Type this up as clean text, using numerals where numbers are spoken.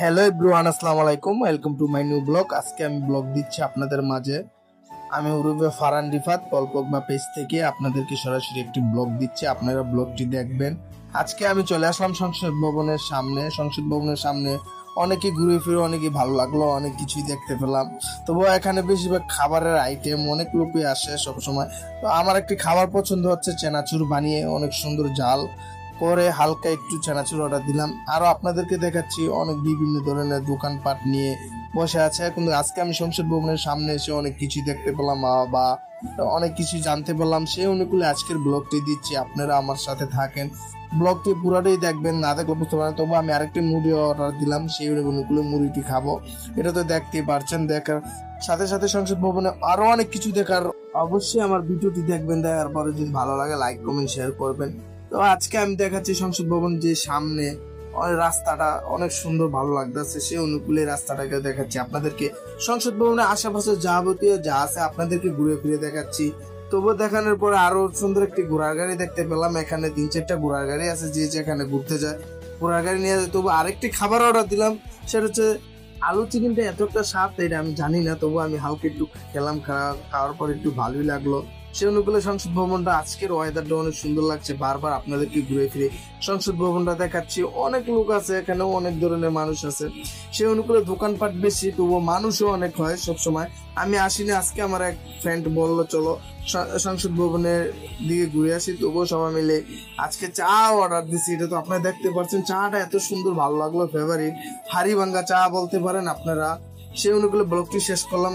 Hello everyone, আসসালামু আলাইকুম। Welcome to my new blog. আজকে আমি ব্লগ দিচ্ছি আপনাদের মাঝে। আমি উরুবে ফারহান রিফাত পলপকবা পেজ থেকে আপনাদেরকে সরাসরি একটি ব্লগ দিচ্ছি, আপনারা ব্লগটি দেখবেন। আজকে আমি চলে আসলাম সংসদ ভবনের সামনে। সংসদ ভবনের সামনে অনেকে ঘুরে ফিরে, অনেকে ভালো লাগলো, অনেক কিছুই দেখতে পেলাম। তবুও এখানে বেশিরভাগ খাবারের আইটেম, অনেক লোকই আসে সবসময়। তো আমার একটি খাবার পছন্দ হচ্ছে চেনাচুর বানিয়ে অনেক সুন্দর জাল করে হালকা একটু চানাচুর অর্ডার দিলাম। আরো আপনাদেরকে দেখাচ্ছি অনেক বিভিন্ন ধরনের দোকানপাট নিয়ে বসে আছে। কিন্তু আজকে আমি সংসদ ভবনের সামনে এসে অনেক কিছু দেখতে পেলাম বা অনেক কিছু জানতে পারলাম, সেই অনুকূলে আজকের ব্লগটি দিচ্ছি। আপনারা আমার সাথে থাকেন, ব্লগটি পুরাটাই দেখবেন, না দেখলে বুঝতে পারেন। তবু আমি আরেকটি মুড়ি অর্ডার দিলাম, সেই অনুকূলে মুড়িটি খাবো। এটা তো দেখতেই পারছেন। দেখার সাথে সাথে সংসদ ভবনে আরো অনেক কিছু দেখার। অবশ্যই আমার ভিডিওটি দেখবেন, দেখার পরে যদি ভালো লাগে লাইক কমেন্ট শেয়ার করবেন। তো আজকে আমি দেখাচ্ছি সংসদ ভবন যে সামনে রাস্তাটা অনেক সুন্দর, ভালো লাগতেছে, সেই অনুকূলে রাস্তাটাকে দেখাচ্ছি আপনাদেরকে। সংসদ ভবনের আশেপাশে যাবতীয় যা আছে আপনাদেরকে ঘুরে ফিরে দেখাচ্ছি। তবু দেখানোর পরে আরো সুন্দর একটি ঘোড়ার গাড়ি দেখতে পেলাম। এখানে 3-4টা ঘোড়ার গাড়ি আছে, যে যেখানে ঘুরতে যায় ঘোড়ার গাড়ি নিয়ে যায়। তবু আরেকটি খাবার অর্ডার দিলাম, সেটা হচ্ছে আলু চিকেনটা এতটা স্বাদ এটা আমি জানি না, তবু আমি হালকা একটু খেলাম। খাওয়ার পর একটু ভালোই লাগলো। সে অনুকূলে সংসদ ভবনটা, আজকের ওয়েদারটা অনেক সুন্দর লাগছে। বারবার আপনাদেরকে ঘুরে ফিরে সংসদ ভবনটা দেখাচ্ছি। অনেক লোক আছে এখানেও, অনেক ধরনের মানুষ আছে। সে অনুকূলে দোকানপাট বেশি, তবুও মানুষও অনেক হয় সবসময়। আমি আসিনি, আজকে আমার এক ফ্রেন্ড বললো চলো সংসদ ভবনের দিকে ঘুরে আসি। তবুও সবাই মিলে আজকে চা অর্ডার দিছি। এটা তো আপনারা দেখতে পাচ্ছেন, চাটা এত সুন্দর, ভালো লাগলো। ফেভারিট হাড়ি ভাঙ্গা চা বলতে পারেন আপনারা। সে অনুকূলে ব্লগটি শেষ করলাম।